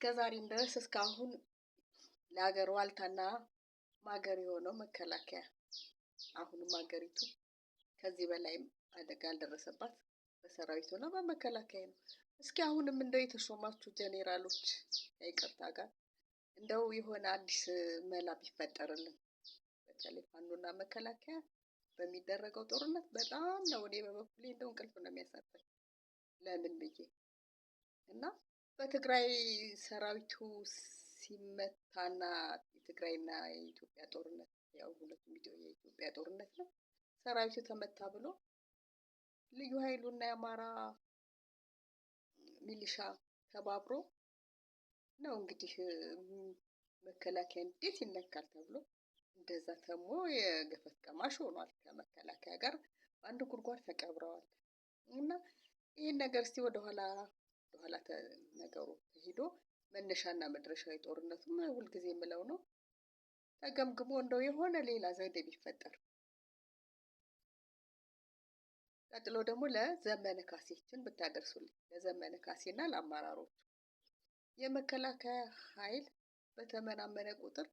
እስከዛሬም ድረስ እስካሁን ለሀገር ዋልታና ማገር የሆነው መከላከያ አሁንም ሀገሪቱ ከዚህ በላይም አደጋ አልደረሰባት በሰራዊቱና በመከላከያ ነው። እስኪ አሁንም እንደው የተሾማችሁ ጄኔራሎች ይቅርታ ጋር እንደው የሆነ አዲስ መላ ቢፈጠርልን በተለይ ፋኖና መከላከያ በሚደረገው ጦርነት በጣም ነው እኔ በበኩሌ እንደው እንቅልፍ ነው የሚያሳጣኝ። ለምን ብዬ እና በትግራይ ሰራዊቱ ሲመታና የትግራይና የኢትዮጵያ ጦርነት ያው ሁለቱም የኢትዮጵያ ጦርነት ነው። ሰራዊቱ ተመታ ብሎ ልዩ ኃይሉና የአማራ ሚሊሻ ተባብሮ ነው እንግዲህ መከላከያ እንዴት ይነካል ተብሎ እንደዛ ተሞ የገፈት ቀማሽ ሆኗል። ከመከላከያ ጋር በአንድ ጉድጓድ ተቀብረዋል። እና ይህን ነገር እስቲ ወደኋላ ነገሩ ሄዶ መነሻና መድረሻዊ ጦርነቱም ሁልጊዜ የምለው ነው ተገምግሞ እንደው የሆነ ሌላ ዘዴ ቢፈጠር። ቀጥሎ ደግሞ ለዘመነ ካሴችን ብታደርሱልኝ ለዘመነ ካሴና ለአመራሮቹ የመከላከያ ኃይል በተመናመነ ቁጥር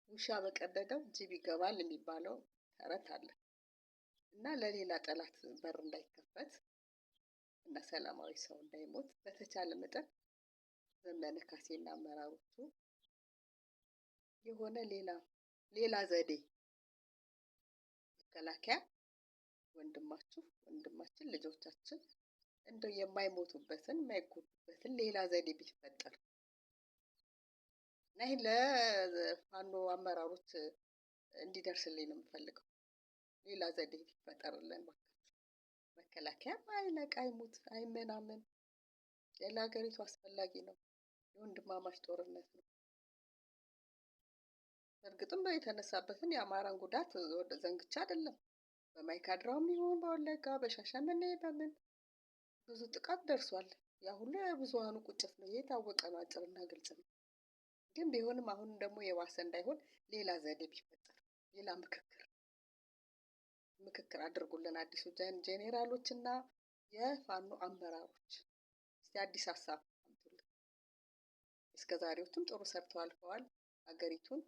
ውሻ በቀደደው ጅብ ይገባል የሚባለው ተረት አለ እና ለሌላ ጠላት በር እንዳይከፈት እና ሰላማዊ ሰው እንዳይሞት በተቻለ መጠን ዘመነ ካሴና አመራሮቹ የሆነ ሌላ ዘዴ መከላከያ ወንድማችን ልጆቻችን እንደው የማይሞቱበትን የማይጎዱበትን ሌላ ዘዴ ቢፈጠር እና ይሄን ለፋኖ አመራሮች እንዲደርስልኝ ነው የምፈልገው። ሌላ ዘዴ ቢፈጠርልን መከላከያ አይነቅ አይሙት አይመናመን ለሀገሪቱ አስፈላጊ ነው። የወንድማማች ጦርነት ነው። እርግጥም የተነሳበትን የአማራን ጉዳት ወደ ዘንግቻ አይደለም። በማይካድራውም ይሁን በወለጋ በሻሸመኔ በምን ብዙ ጥቃት ደርሷል። ያ ሁሉ የብዙሃኑ ቁጭት ነው። የታወቀ ነው። አጭርና ግልጽ ነው። ግን ቢሆንም አሁን ደግሞ የባሰ እንዳይሆን ሌላ ዘዴ ቢፈጠር ሌላ ምክክር አድርጉልን አዲሱ ጄኔራሎች እና የፋኖ አመራሮች እስቲ አዲስ ሀሳብ አምጡልን። እስከዛሬዎቹም ጥሩ ሰርተው አልፈዋል። ሀገሪቱን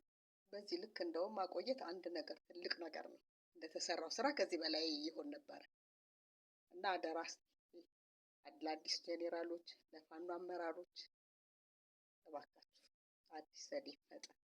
በዚህ ልክ እንደውም ማቆየት አንድ ነገር ትልቅ ነገር ነው። እንደተሰራው ስራ ከዚህ በላይ ይሆን ነበር እና አደራ ለአዲስ ጄኔራሎች ለፋኖ አመራሮች እባካችሁ አዲስ ዘዴ ይፈጠር።